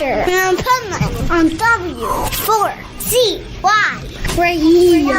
Adventure on Pipeman on W4CY Radio.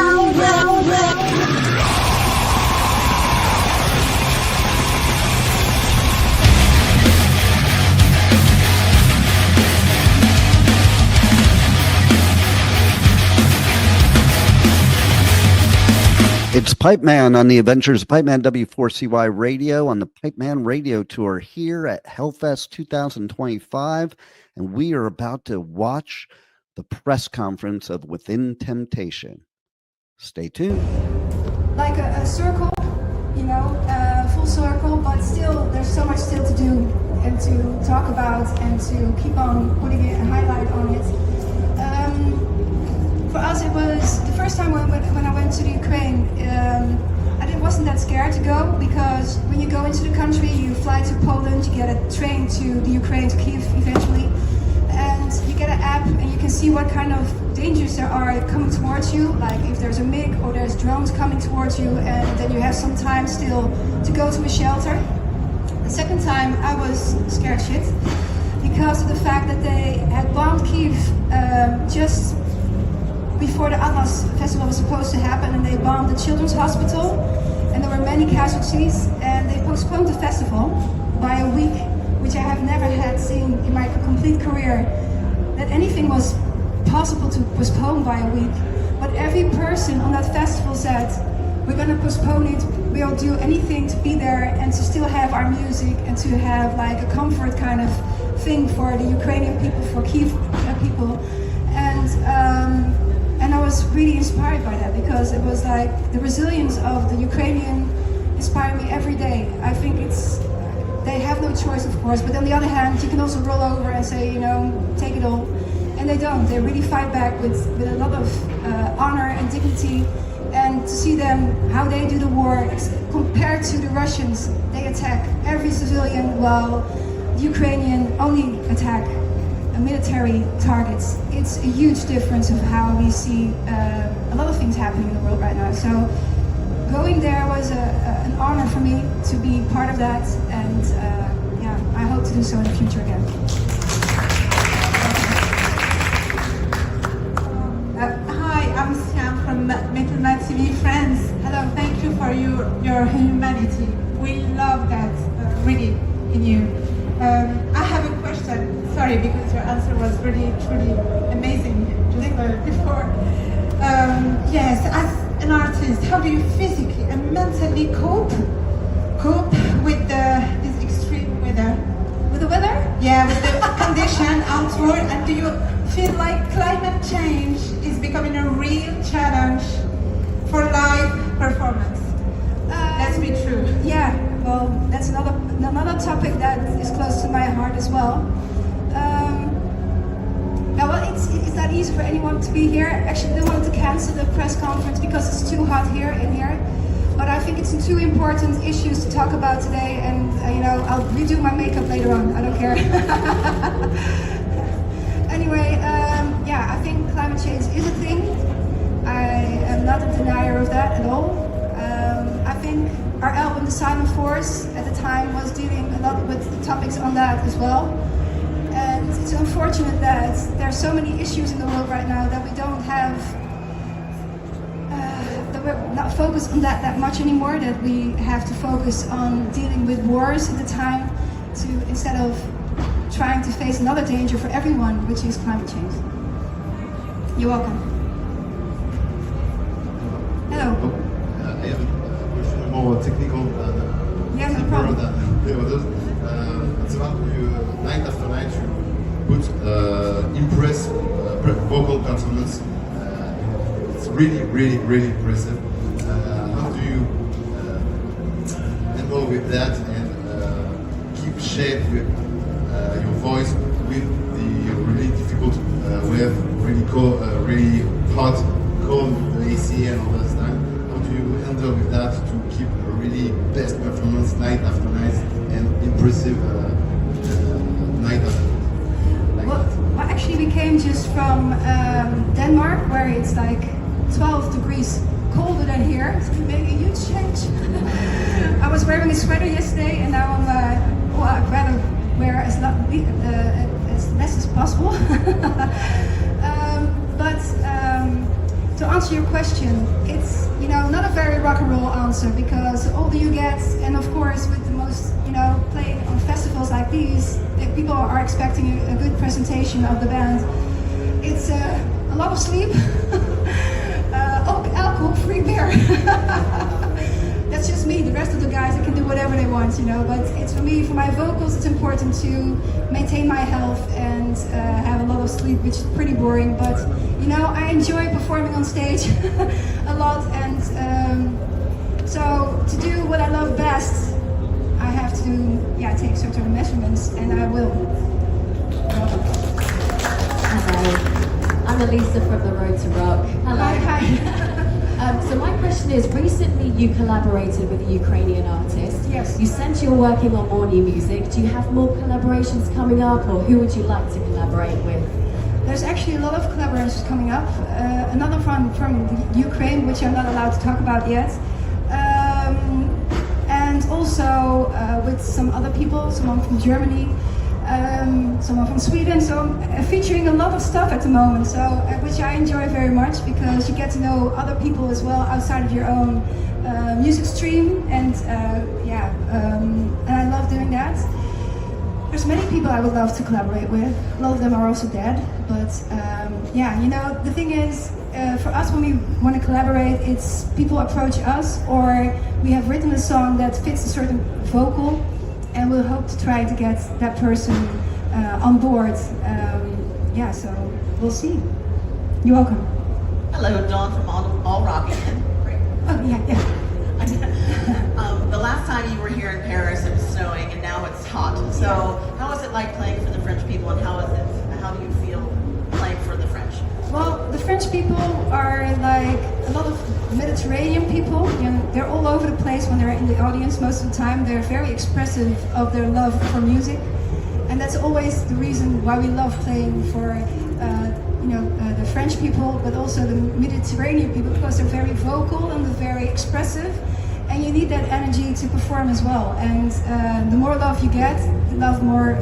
It's Pipeman on the Adventures of Pipeman W4CY Radio on the Pipeman Radio Tour here at Hellfest 2025. And we are about to watch the press conference of Within Temptation. Stay tuned. Like a circle, you know, full circle, but still there's so much still to do and to talk about and to keep on putting a highlight on it. For us, it was the first time when I went to the Ukraine. I wasn't that scared to go because when you go into the country, you fly to Poland, you get a train to the Ukraine, to Kiev eventually, and you get an app and you can see what kind of dangers there are coming towards you, like if there's a MiG or there's drones coming towards you, and then you have some time still to go to a shelter. The second time I was scared shit because of the fact that they had bombed Kiev just before the Atlas festival was supposed to happen, and they bombed the children's hospital, and there were many casualties, and they postponed the festival by a week, which I have never had seen in my complete career, that anything was possible to postpone by a week. But every person on that festival said, we're going to postpone it, we'll do anything to be there and to still have our music and to have like a comfort kind of thing for the Ukrainian people, for Kiev people. And I was really inspired by that because it was like the resilience of the Ukrainian inspired me every day. I think they have no choice, of course, but on the other hand, you can also roll over and say, you know, take it all. And they don't. They really fight back with a lot of honor and dignity. And to see them, how they do the war, compared to the Russians, they attack every civilian while the Ukrainian only attack military targets. It's a huge difference of how we see a lot of things happening in the world right now. So going there was an honor for me to be part of that, and yeah, I hope to do so in the future again. Hi, I'm Sam from Metal Night TV Friends. Hello, thank you for your humanity. We love that really in you. I have a question. Sorry, because your answer was really, truly amazing just before. Yes, as an artist, how do you physically and mentally cope with this extreme weather? With the weather? Yeah, with the condition outward. And do you feel like climate change is becoming a real challenge for live performance? Let's be true. Yeah, well, that's another topic that is close to my heart as well. Well, it's not easy for anyone to be here. Actually, they wanted to cancel the press conference because it's too hot here in here. But I think it's two important issues to talk about today, and you know, I'll redo my makeup later on. I don't care. Anyway, yeah, I think climate change is a thing. I am not a denier of that at all. I think our album, The Silent Force, at the time was dealing a lot with the topics on that as well. And it's unfortunate that there are so many issues in the world right now that we don't have, that we're not focused on that much anymore, that we have to focus on dealing with wars at the time instead of trying to face another danger for everyone, which is climate change. You're welcome. Hello. I have a question more technical than yeah, no problem. The others. It's about you, night after night you put impress vocal performance. It's really, really, really impressive. How do you handle with that and keep shape with your voice with the really difficult weather, really hot, cold, the AC and all that stuff? How do you handle with that to keep a really best performance night after night and impressive night after night? Well, actually we came just from Denmark, where it's like 12 degrees colder than here, so it made a huge change. I was wearing a sweater yesterday, and now I'd rather wear as less as possible. But to answer your question, it's not a very rock and roll answer, because the older you get, and of course with the most playing on festivals like these, people are expecting a good presentation of the band. It's a lot of sleep, alcohol-free beer. That's just me. The rest of the guys, they can do whatever they want, But it's for me, for my vocals, it's important to maintain my health and have a lot of sleep, which is pretty boring. But I enjoy performing on stage a lot, and so to do what I love best, I have to take certain measurements, and I will. Hello, I'm Elisa from the Road to Rock. Hello. Hi. So my question is, recently you collaborated with a Ukrainian artist. Yes. You said you're working on more new music. Do you have more collaborations coming up, or who would you like to collaborate with? There's actually a lot of collaborations coming up. Another from Ukraine, which I'm not allowed to talk about yet. And also with some other people, someone from Germany, someone from Sweden. So I'm featuring a lot of stuff at the moment, so which I enjoy very much, because you get to know other people as well outside of your own music stream, and and I love doing that. There's many people I would love to collaborate with. A lot of them are also dead, but the thing is, for us, when we want to collaborate, it's people approach us, or we have written a song that fits a certain vocal, and we'll hope to try to get that person on board. So we'll see. You're welcome. Hello, Dawn from All Rockin'. Oh, yeah. The last time you were here in Paris, it was snowing, and now it's hot. So, how is it like playing for the French people, and how do you feel playing for the French? Well, the French people are like a lot of Mediterranean people. They're all over the place when they're in the audience. Most of the time, they're very expressive of their love for music, and that's always the reason why we love playing for the French people, but also the Mediterranean people, because they're very vocal and they're very expressive, and you need that energy to perform as well. And the more love you get, the love more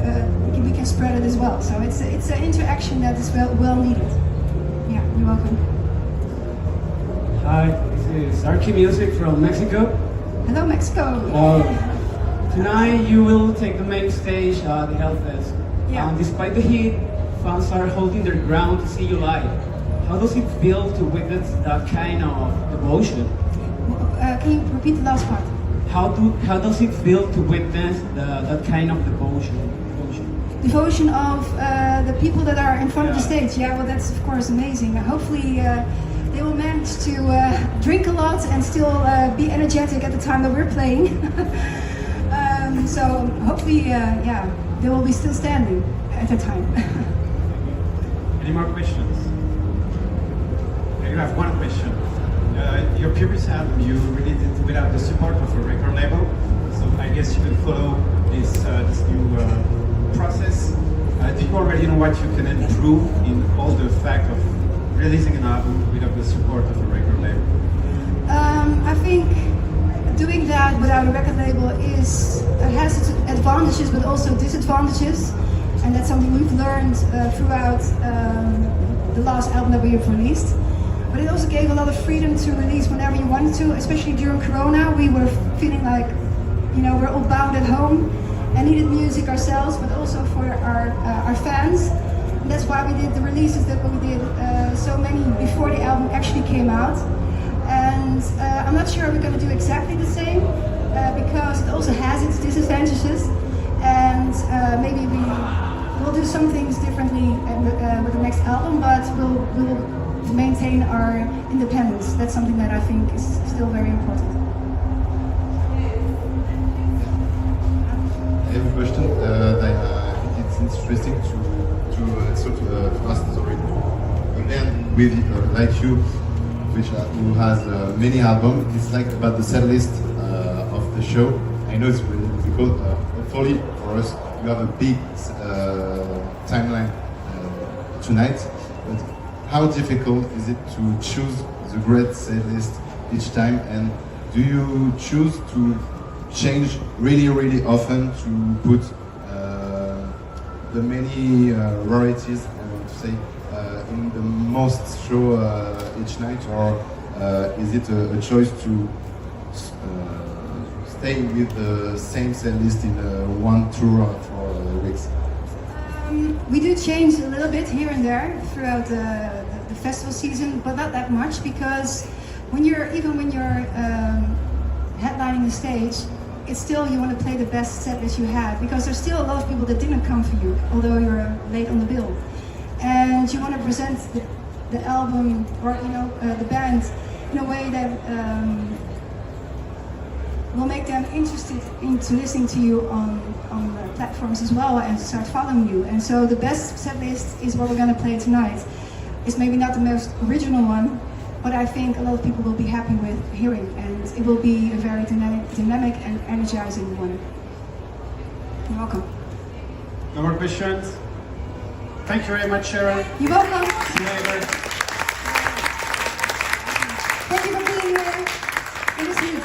we can spread it as well. So it's an interaction that is well needed. Yeah, you're welcome. Hi, this is Archie Music from Mexico. Hello, Mexico. Tonight you will take the main stage at the Hellfest. Yeah. Despite the heat, fans are holding their ground to see you live. How does it feel to witness that kind of devotion? Can you repeat the last part? How does it feel to witness that kind of devotion? Devotion of the people that are in front of the stage. Yeah, well, that's of course amazing. Hopefully they will manage to drink a lot and still be energetic at the time that we're playing. So hopefully, they will be still standing at the time. Any more questions? I have one question. Your previous album, you released it without the support of a record label, so I guess you will follow this new process. Do you already know what you can improve in all the fact of releasing an album without the support of a record label? I think doing that without a record label has its advantages but also disadvantages, and that's something we've learned throughout the last album that we have released. But it also gave a lot of freedom to release whenever you wanted to, especially during Corona. We were feeling like, we're all bound at home and needed music ourselves, but also for our fans. And that's why we did the releases that we did, so many before the album actually came out. And I'm not sure we're going to do exactly the same, because it also has its disadvantages. And maybe we'll do some things differently with the next album, but we'll maintain our independence. That's something that I think is still very important. I have a question that I think it's interesting to ask a man with like you, who has many albums. It's like about the set list of the show. I know it's really difficult. Hopefully for us, you have a big timeline tonight. But how difficult is it to choose the great set list each time? And do you choose to change really, really often to put the many rarities, I want to say, in the most show each night, or is it a choice to stay with the same set list in one tour for weeks? We do change a little bit here and there throughout the festival season, but not that much, because when you're headlining the stage, it's still, you want to play the best set list you had, because there's still a lot of people that didn't come for you, although you're late on the bill, and you want to present the album or the band in a way that will make them interested into listening to you on the platforms as well, and start following you. And so the best set list is what we're going to play tonight. It's maybe not the most original one, but I think a lot of people will be happy with hearing, and it will be a very dynamic and energizing one. You're welcome. No more questions? Thank you very much, Sharon. You're welcome. See you later. Thank you for being here in this week.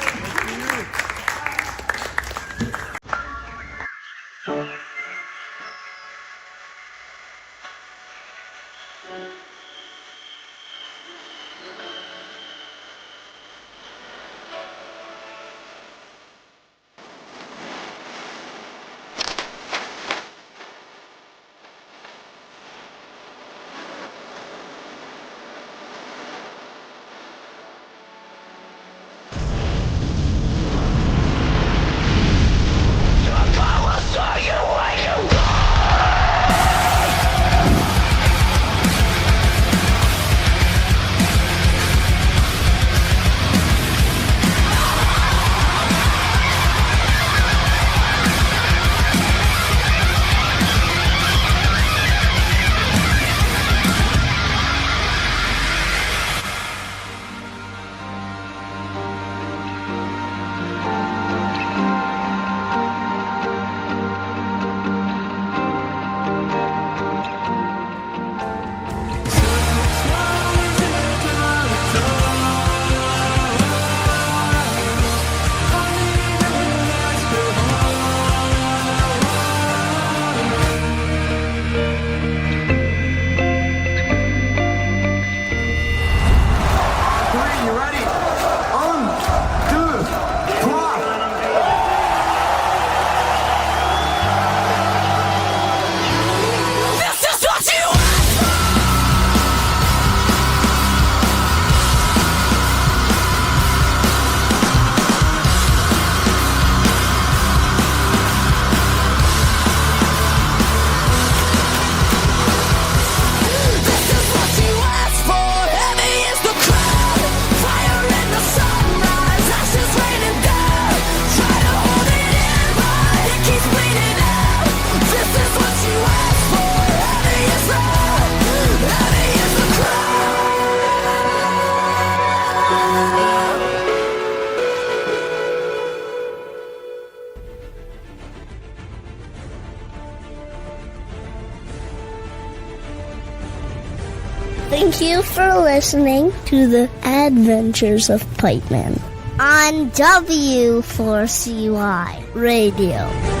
Thank you for listening to the Adventures of Pipeman on W4CY Radio.